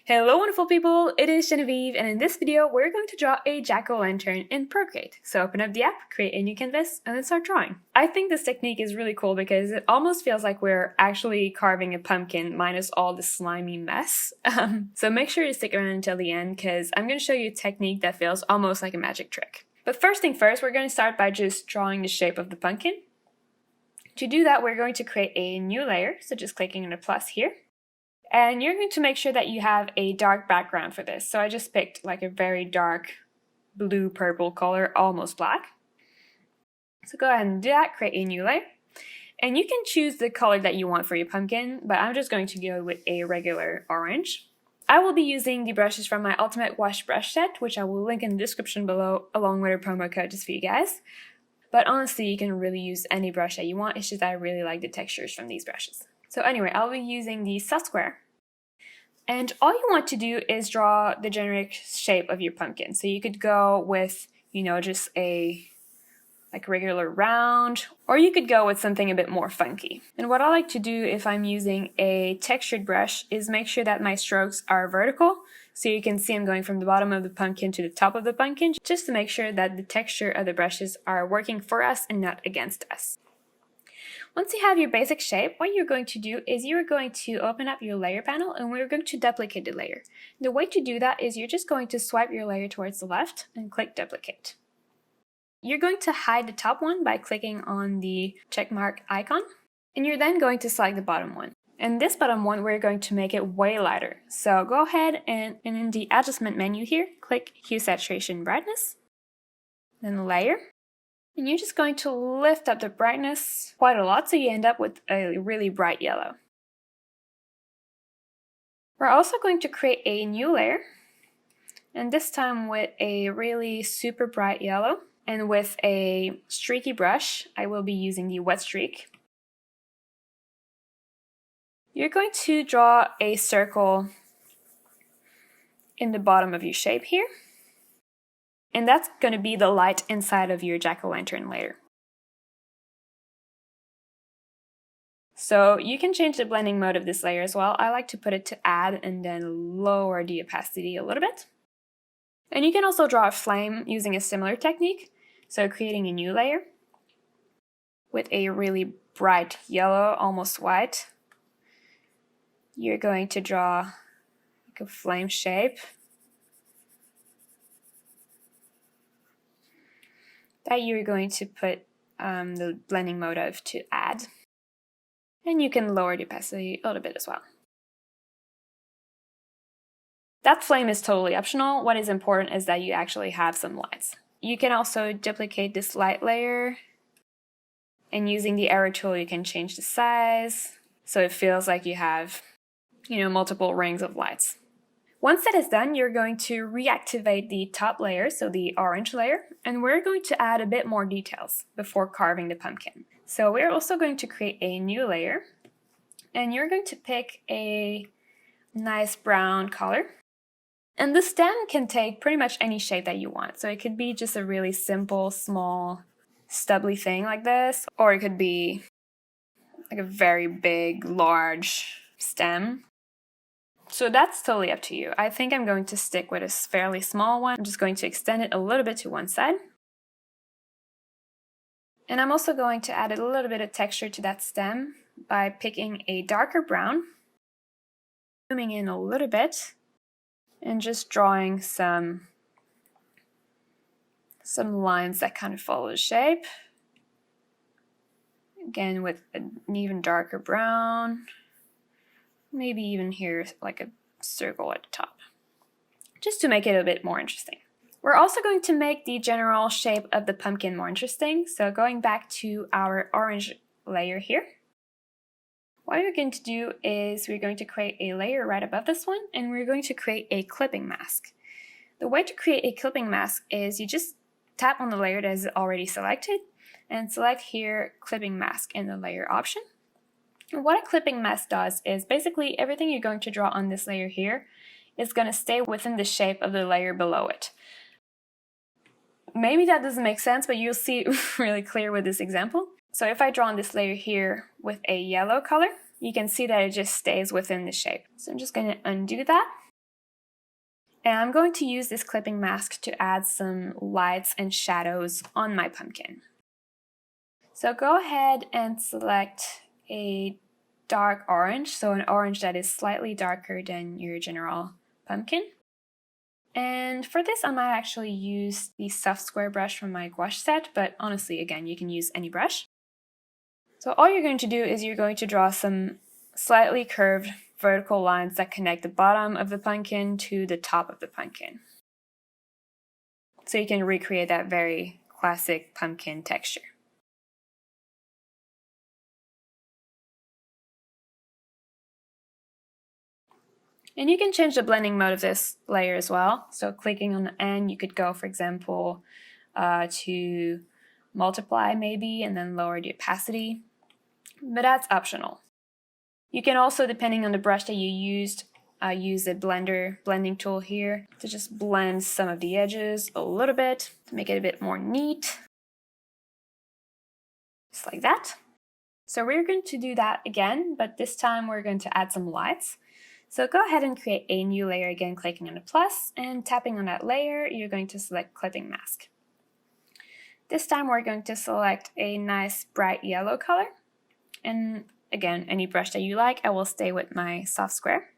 Hello wonderful people, it is Genevieve, and in this video we're going to draw a jack-o'-lantern in Procreate. So open up the app, create a new canvas, and then start drawing. I think this technique is really cool because it almost feels like we're actually carving a pumpkin minus all the slimy mess. So make sure to stick around until the end because I'm going to show you a technique that feels almost like a magic trick. But first thing first, we're going to start by just drawing the shape of the pumpkin. To do that, we're going to create a new layer, so just clicking on the plus here. And you're going to make sure that you have a dark background for this. So I just picked like a very dark blue-purple color, almost black. So go ahead and do that, create a new layer. And you can choose the color that you want for your pumpkin, but I'm just going to go with a regular orange. I will be using the brushes from my Ultimate Wash brush set, which I will link in the description below, along with a promo code just for you guys. But honestly, you can really use any brush that you want, it's just that I really like the textures from these brushes. So anyway, I'll be using the soft square. And all you want to do is draw the generic shape of your pumpkin. So you could go with, just a regular round, or you could go with something a bit more funky. And what I like to do if I'm using a textured brush is make sure that my strokes are vertical. So you can see I'm going from the bottom of the pumpkin to the top of the pumpkin, just to make sure that the texture of the brushes are working for us and not against us. Once you have your basic shape, what you're going to do is you're going to open up your layer panel and we're going to duplicate the layer. The way to do that is you're just going to swipe your layer towards the left and click duplicate. You're going to hide the top one by clicking on the checkmark icon, and you're then going to select the bottom one. And this bottom one, we're going to make it way lighter. So go ahead and in the adjustment menu here, click Hue, Saturation, Brightness, then Layer. And you're just going to lift up the brightness quite a lot so you end up with a really bright yellow. We're also going to create a new layer, and this time with a really super bright yellow. And with a streaky brush, I will be using the wet streak. You're going to draw a circle in the bottom of your shape here. And that's going to be the light inside of your jack-o'-lantern layer. So you can change the blending mode of this layer as well. I like to put it to add and then lower the opacity a little bit. And you can also draw a flame using a similar technique. So creating a new layer with a really bright yellow, almost white. You're going to draw like a flame shape that you're going to put the blending mode of to add. And you can lower the opacity a little bit as well. That flame is totally optional. What is important is that you actually have some lights. You can also duplicate this light layer, and using the arrow tool you can change the size so it feels like you have, multiple rings of lights. Once that is done, you're going to reactivate the top layer, so the orange layer, and we're going to add a bit more details before carving the pumpkin. So we're also going to create a new layer, and you're going to pick a nice brown color. And the stem can take pretty much any shape that you want. So it could be just a really simple, small, stubbly thing like this, or it could be like a very big, large stem. So that's totally up to you. I think I'm going to stick with a fairly small one. I'm just going to extend it a little bit to one side. And I'm also going to add a little bit of texture to that stem by picking a darker brown, zooming in a little bit, and just drawing some lines that kind of follow the shape. Again, with an even darker brown. Maybe even here like a circle at the top, just to make it a bit more interesting. We're also going to make the general shape of the pumpkin more interesting. So going back to our orange layer here, what we're going to do is we're going to create a layer right above this one, and we're going to create a clipping mask. The way to create a clipping mask is you just tap on the layer that is already selected and select here clipping mask in the layer option. And what a clipping mask does is basically everything you're going to draw on this layer here is going to stay within the shape of the layer below it. Maybe that doesn't make sense, but you'll see it really clear with this example. So if I draw on this layer here with a yellow color, you can see that it just stays within the shape. So I'm just going to undo that. And I'm going to use this clipping mask to add some lights and shadows on my pumpkin. So go ahead and select a dark orange, so an orange that is slightly darker than your general pumpkin. And for this, I might actually use the soft square brush from my gouache set, but honestly, again, you can use any brush. So all you're going to do is you're going to draw some slightly curved vertical lines that connect the bottom of the pumpkin to the top of the pumpkin. So you can recreate that very classic pumpkin texture. And you can change the blending mode of this layer as well. So clicking on the N, you could go, for example, to multiply maybe, and then lower the opacity. But that's optional. You can also, depending on the brush that you used, use the blending tool here to just blend some of the edges a little bit to make it a bit more neat. Just like that. So we're going to do that again, but this time we're going to add some lights. So go ahead and create a new layer again, clicking on the plus, and tapping on that layer, you're going to select clipping mask. This time we're going to select a nice bright yellow color. And again, any brush that you like, I will stay with my soft square.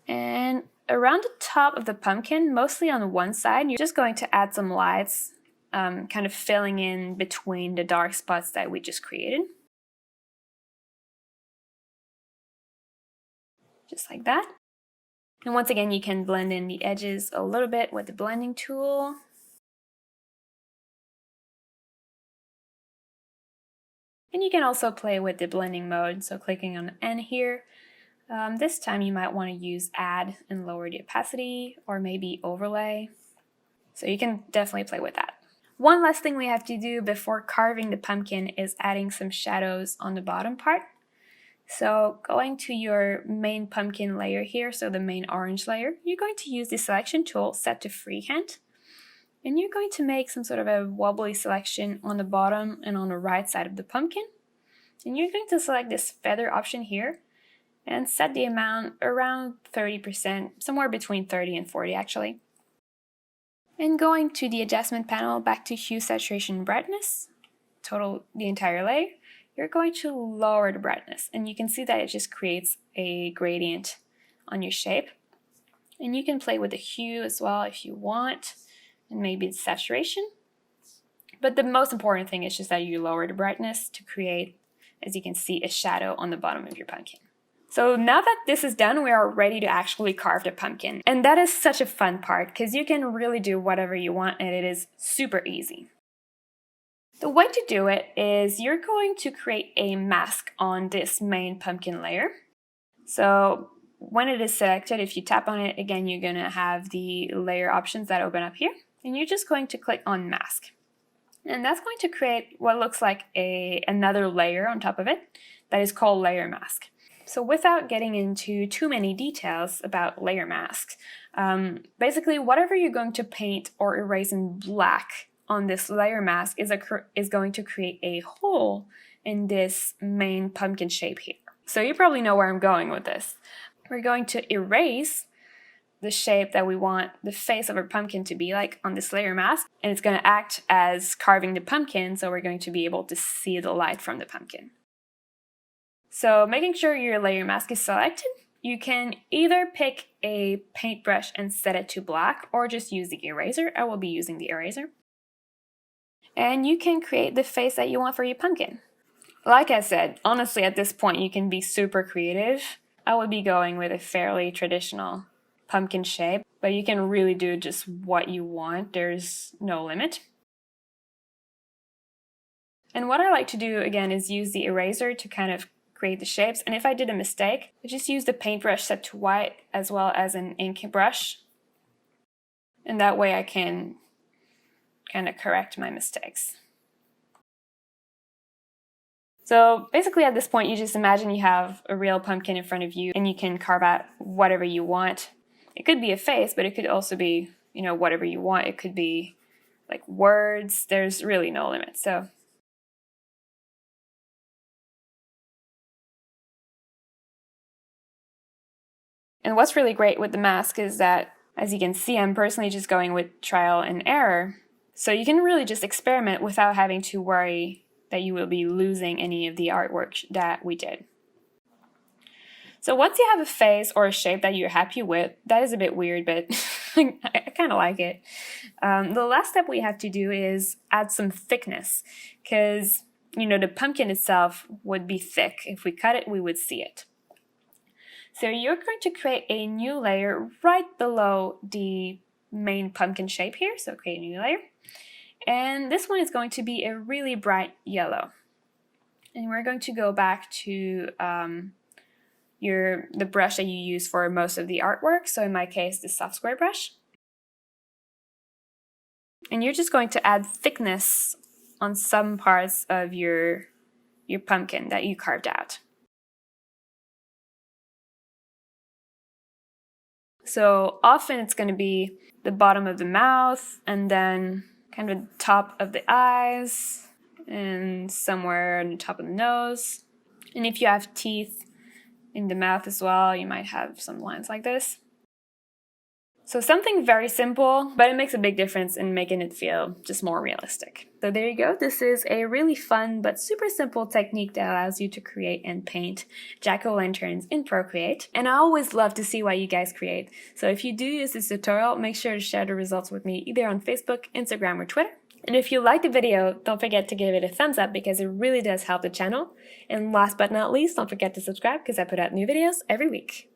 And around the top of the pumpkin, mostly on one side, you're just going to add some lights, kind of filling in between the dark spots that we just created. Just like that. And once again, you can blend in the edges a little bit with the blending tool. And you can also play with the blending mode, so clicking on N here. This time you might want to use add and lower the opacity, or maybe overlay. So you can definitely play with that. One last thing we have to do before carving the pumpkin is adding some shadows on the bottom part. So going to your main pumpkin layer here, so the main orange layer, you're going to use the selection tool set to freehand. And you're going to make some sort of a wobbly selection on the bottom and on the right side of the pumpkin. And you're going to select this feather option here and set the amount around 30%, somewhere between 30 and 40 actually. And going to the adjustment panel, back to hue, saturation, brightness, total the entire layer, you're going to lower the brightness, and you can see that it just creates a gradient on your shape. And you can play with the hue as well if you want, and maybe the saturation. But the most important thing is just that you lower the brightness to create, as you can see, a shadow on the bottom of your pumpkin. So now that this is done, we are ready to actually carve the pumpkin. And that is such a fun part because you can really do whatever you want and it is super easy. The way to do it is you're going to create a mask on this main pumpkin layer. So when it is selected, if you tap on it, again, you're going to have the layer options that open up here. And you're just going to click on mask. And that's going to create what looks like another layer on top of it that is called layer mask. So without getting into too many details about layer masks, basically whatever you're going to paint or erase in black on this layer mask is going to create a hole in this main pumpkin shape here. So you probably know where I'm going with this. We're going to erase the shape that we want the face of our pumpkin to be like on this layer mask, and it's going to act as carving the pumpkin, so we're going to be able to see the light from the pumpkin. So making sure your layer mask is selected, you can either pick a paintbrush and set it to black, or just use the eraser. I will be using the eraser. And you can create the face that you want for your pumpkin. Like I said, honestly at this point you can be super creative. I would be going with a fairly traditional pumpkin shape, but you can really do just what you want. There's no limit. And what I like to do again is use the eraser to kind of create the shapes. And if I did a mistake, I just use the paintbrush set to white as well as an ink brush. And that way I can kind of correct my mistakes. So basically at this point you just imagine you have a real pumpkin in front of you and you can carve out whatever you want. It could be a face, but it could also be, whatever you want. It could be like words. There's really no limit. So and what's really great with the mask is that As you can see, I'm personally just going with trial and error. So you can really just experiment without having to worry that you will be losing any of the artwork that we did. So once you have a face or a shape that you're happy with, that is a bit weird, but I kind of like it. The last step we have to do is add some thickness, because the pumpkin itself would be thick. If we cut it, we would see it. So you're going to create a new layer right below the main pumpkin shape here. So create a new layer. And this one is going to be a really bright yellow. And we're going to go back to the brush that you use for most of the artwork. So in my case, the soft square brush. And you're just going to add thickness on some parts of your pumpkin that you carved out. So often it's going to be the bottom of the mouth and then kind of the top of the eyes and somewhere on the top of the nose. And if you have teeth in the mouth as well, you might have some lines like this. So something very simple, but it makes a big difference in making it feel just more realistic. So there you go. This is a really fun but super simple technique that allows you to create and paint jack-o'-lanterns in Procreate. And I always love to see what you guys create. So if you do use this tutorial, make sure to share the results with me either on Facebook, Instagram, or Twitter. And if you liked the video, don't forget to give it a thumbs up because it really does help the channel. And last but not least, don't forget to subscribe because I put out new videos every week.